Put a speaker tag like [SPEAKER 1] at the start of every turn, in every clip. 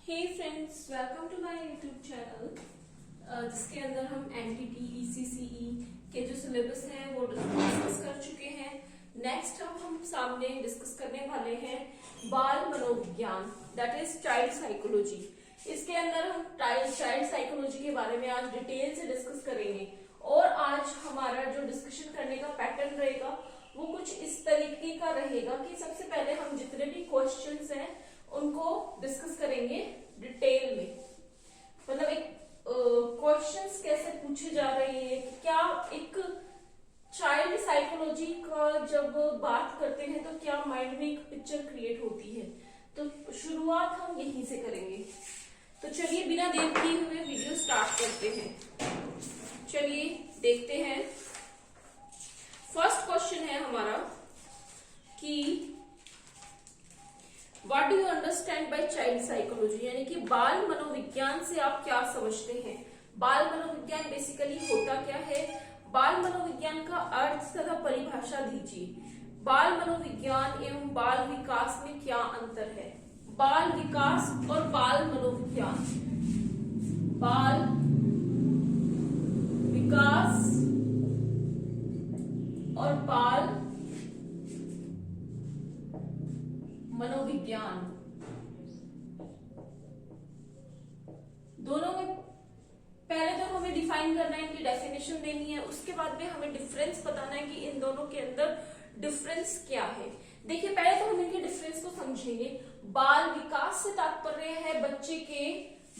[SPEAKER 1] Hey friends, welcome to my YouTube channel जिसके अंदर हम एनटीटी ईसीसीई के जो सिलेबस है वो डिस्कस कर चुके हैं। नेक्स्ट हम सामने डिस्कस करने वाले हैं बाल मनोविज्ञान, दैट इज चाइल्ड साइकोलॉजी। इसके अंदर हम चाइल्ड साइकोलॉजी के बारे में आज डिटेल से डिस्कस करेंगे और आज हमारा जो डिस्कशन करने का पैटर्न रहेगा वो कुछ इस तरीके का रहेगा कि सबसे पहले हम जितने भी क्वेश्चंस हैं उनको डिस्कस करेंगे डिटेल में। मतलब एक क्वेश्चंस कैसे पूछे जा रहे हैं, क्या एक चाइल्ड साइकोलॉजी का जब बात करते हैं तो क्या माइंड में एक पिक्चर क्रिएट होती है। तो शुरुआत हम यहीं से करेंगे। तो चलिए बिना देर किए हुए वीडियो स्टार्ट करते हैं। चलिए देखते हैं। फर्स्ट क्वेश्चन है हमारा कि What do you understand by child psychology, यानी कि बाल मनोविज्ञान से आप क्या समझते हैं। बाल मनोविज्ञान बेसिकली होता क्या है, बाल मनोविज्ञान का अर्थ तथा परिभाषा दीजिए। बाल मनोविज्ञान एवं बाल विकास में क्या अंतर है। बाल विकास और बाल मनोविज्ञान, बाल विकास और बाल मनोविज्ञान दोनों में पहले तो हमें डिफाइन करना है, इनकी डेफिनेशन देनी है, उसके बाद में हमें डिफरेंस बताना है कि इन दोनों के अंदर डिफरेंस क्या है। देखिए पहले तो हम इनके डिफरेंस को समझेंगे। बाल विकास से तात्पर्य है बच्चे के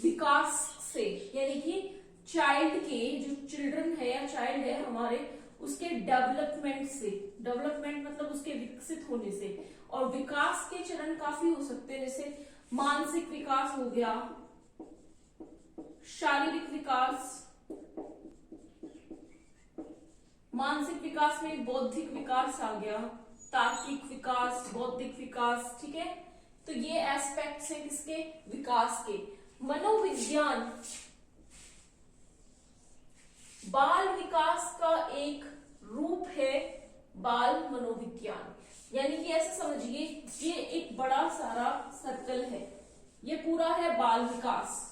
[SPEAKER 1] विकास से, यानी कि चाइल्ड के जो चिल्ड्रन है या चाइल्ड है हमारे, उसके डेवलपमेंट से। डेवलपमेंट मतलब उसके विकसित होने से। और विकास के चरण काफी हो सकते हैं, जैसे मानसिक विकास हो गया, शारीरिक विकास, मानसिक विकास में बौद्धिक विकास आ गया, तार्किक विकास, बौद्धिक विकास, ठीक है। तो ये एस्पेक्ट्स हैं किसके, विकास के। मनोविज्ञान बाल विकास का एक रूप है, बाल मनोविज्ञान। यानी कि ऐसे समझिए ये एक बड़ा सारा सर्कल है, ये पूरा है बाल विकास,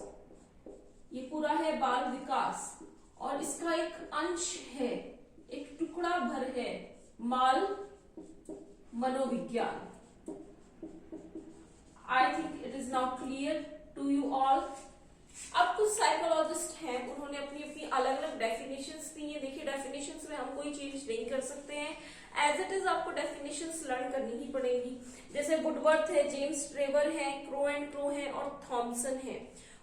[SPEAKER 1] ये पूरा है बाल विकास और इसका एक अंश है, एक टुकड़ा भर है बाल मनोविज्ञान। I think it is now clear to you all. अब कुछ साइकोलॉजिस्ट हैं, उन्होंने अपनी अपनी अलग अलग डेफिनेशंस दी है। देखिए डेफिनेशंस में हम कोई चेंज नहीं कर सकते हैं, एज इट इज आपको डेफिनेशंस लर्न करनी ही पड़ेगी। जैसे वुडवर्थ है, जेम्स ट्रेवर है, क्रो एंड क्रो है और थॉमसन है।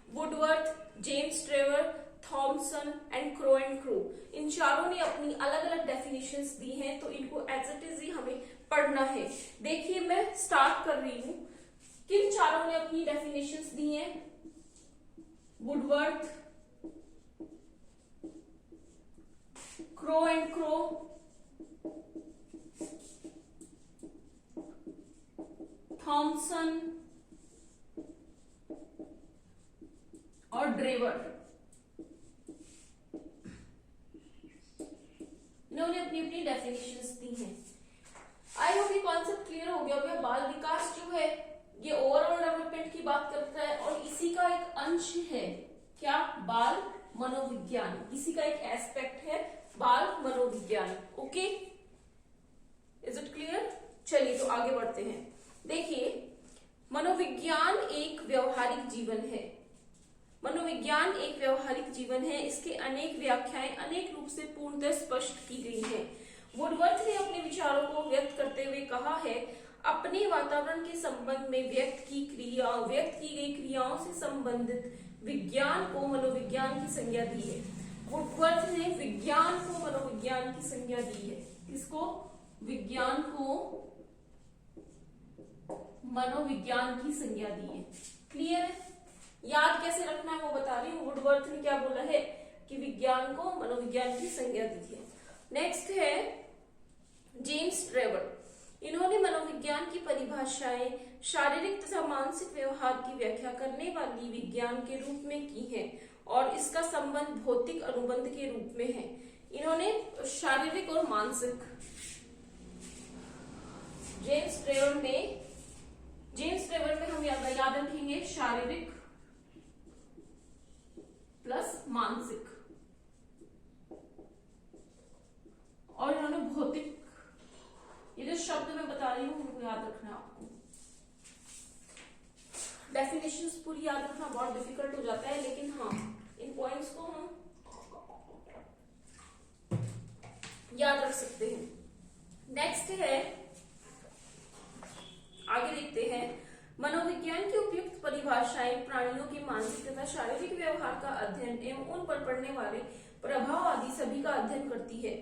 [SPEAKER 1] Woodworth, James Trevor, Thomson and Crow and Crow, इन चारों ने अपनी अलग अलग डेफिनेशंस दी हैं, तो इनको एज इट इज ही हमें पढ़ना है। देखिए मैं स्टार्ट कर रही हूं, किन चारों ने अपनी डेफिनेशंस दी हैं। Woodworth, Crow and Crow, Thomson और ड्रेवर, इन्होंने अपनी अपनी डेफिनेशंस दी हैं। आई होप ये कॉन्सेप्ट क्लियर हो गया होगा। बाल विकास जो है ये ओवरऑल डेवलपमेंट की बात करता है और इसी का एक अंश है क्या, बाल मनोविज्ञान। इसी का एक एस्पेक्ट है बाल मनोविज्ञान। Okay, is it clear. चलिए तो आगे बढ़ते हैं। देखिए मनोविज्ञान एक व्यवहारिक जीवन है। मनोविज्ञान एक व्यवहारिक जीवन है, इसके अनेक व्याख्याएं अनेक रूप से पूर्णतः स्पष्ट की गई हैं। वुडवर्थ ने अपने विचारों को व्यक्त करते हुए कहा है, अपने वातावरण के संबंध में व्यक्त की गई क्रियाओं से संबंधित विज्ञान को मनोविज्ञान की संज्ञा दी है। वुडवर्थ ने विज्ञान को मनोविज्ञान की संज्ञा दी है। किसको, विज्ञान को मनोविज्ञान की संज्ञा दी है। क्लियर है। याद कैसे रखना है वो बता रही हूँ। वुडवर्थ ने क्या बोला है कि विज्ञान को मनोविज्ञान की संज्ञा दी है। नेक्स्ट है जेम्स ट्रेवर। इन्होंने मनोविज्ञान की परिभाषाएं शारीरिक तथा मानसिक व्यवहार की व्याख्या करने वाली विज्ञान के रूप में की है और इसका संबंध भौतिक अनुबंध के रूप में है। इन्होंने शारीरिक और मानसिक, जेम्स ट्रेवर में हम याद रखेंगे शारीरिक मानसिक, और इन्होंने भौतिक। ये जो शब्द मैं बता रही हूँ उनको याद रखना है आपको। डेफिनेशंस पूरी याद रखना बहुत डिफिकल्ट हो जाता है, लेकिन हाँ इन पॉइंट्स को हम याद रख सकते हैं। नेक्स्ट है, आगे देखते हैं, मनोविज्ञान की उपयुक्त परिभाषाएं प्राणियों के मानसिक तथा शारीरिक व्यवहार का अध्ययन एवं उन पर पड़ने वाले प्रभाव आदि सभी का अध्ययन करती है।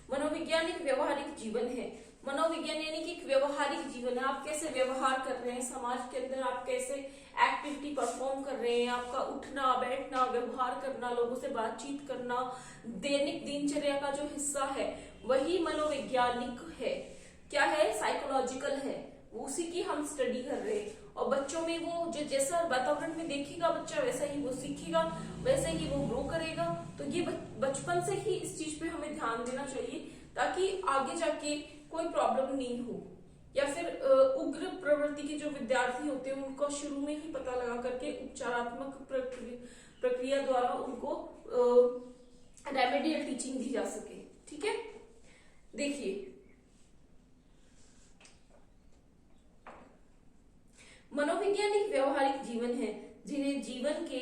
[SPEAKER 1] मनोविज्ञान एक व्यवहारिक जीवन है। मनोविज्ञान यानी कि एक व्यवहारिक जीवन है। आप कैसे व्यवहार कर रहे हैं समाज के अंदर, आप कैसे एक्टिविटी परफॉर्म कर रहे हैं, आपका उठना बैठना, व्यवहार करना, लोगों से बातचीत करना, दैनिक दिनचर्या का जो हिस्सा है वही मनोवैज्ञानिक है। क्या है? साइकोलॉजिकल है। उसी की हम स्टडी कर रहे हैं। और बच्चों में वो जो जैसा वातावरण में देखेगा बच्चा वैसा ही वो सीखेगा, वैसे ही वो ग्रो करेगा। तो ये बचपन से ही इस चीज पे हमें ध्यान देना चाहिए, ताकि आगे जाके कोई प्रॉब्लम नहीं हो। या फिर उग्र प्रवृत्ति के जो विद्यार्थी होते हैं उनको शुरू में ही पता लगा करके उपचारात्मक प्रक्रिया द्वारा उनको रेमेडियल टीचिंग दी जा सके। ठीक है, देखिए, मनोविज्ञान एक व्यवहारिक जीवन है जिन्हें जीवन के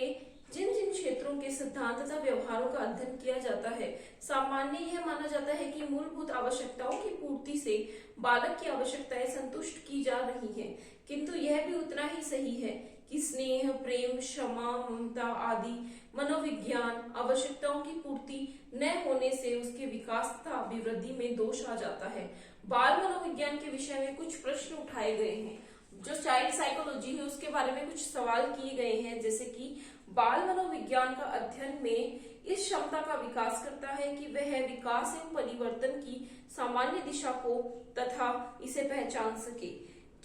[SPEAKER 1] जिन जिन क्षेत्रों के सिद्धांत तथा व्यवहारों का अध्ययन किया जाता है। सामान्य यह माना जाता है कि मूलभूत आवश्यकताओं की पूर्ति से बालक की आवश्यकताएं संतुष्ट की जा रही हैं, किंतु यह भी उतना ही सही है कि स्नेह, प्रेम, क्षमा, ममता आदि मनोविज्ञान आवश्यकताओं की पूर्ति न होने से उसके विकास तथा अभिवृद्धि में दोष आ जाता है। बाल मनोविज्ञान के विषय में कुछ प्रश्न उठाए गए हैं। जो चाइल्ड साइकोलॉजी है उसके बारे में कुछ सवाल किए गए हैं, जैसे कि बाल मनोविज्ञान का अध्ययन में इस क्षमता का विकास करता है कि वह विकास एवं परिवर्तन की सामान्य दिशा को तथा इसे पहचान सके।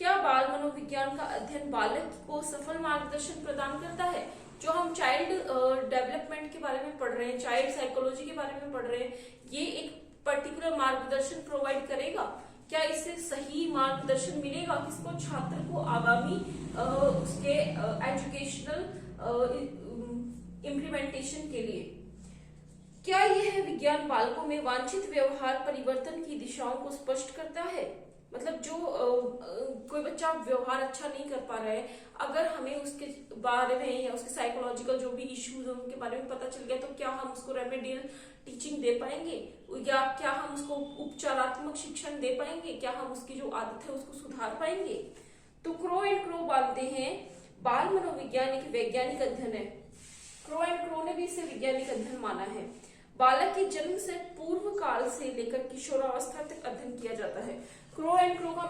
[SPEAKER 1] क्या बाल मनोविज्ञान का अध्ययन बालक को सफल मार्गदर्शन प्रदान करता है? जो हम चाइल्ड डेवलपमेंट के बारे में पढ़ रहे हैं, चाइल्ड साइकोलॉजी के बारे में पढ़ रहे हैं, ये एक पर्टिकुलर मार्गदर्शन प्रोवाइड करेगा? क्या इससे सही मार्गदर्शन मिलेगा किसको? छात्र को आगामी उसके एजुकेशनल इम्प्लीमेंटेशन के लिए। क्या यह विज्ञान बालकों में वांछित व्यवहार परिवर्तन की दिशाओं को स्पष्ट करता है? मतलब जो कोई बच्चा व्यवहार अच्छा नहीं कर पा रहा है, अगर हमें उसके बारे में या उसके साइकोलॉजिकल जो भी इश्यूज है उनके बारे में पता चल गया, तो क्या हम उसको रेमेडियल टीचिंग दे पाएंगे, या क्या हम उसको उपचारात्मक शिक्षण दे पाएंगे, क्या हम उसकी जो आदत है उसको सुधार पाएंगे? तो क्रो एंड क्रो मानते हैं बाल मनोविज्ञान एक वैज्ञानिक अध्ययन है। क्रो एंड क्रो ने भी इसे वैज्ञानिक अध्ययन माना है। बालक के जन्म से पूर्व काल से लेकर किशोरावस्था तक अध्ययन किया जाता है। क्रो एंड क्रो का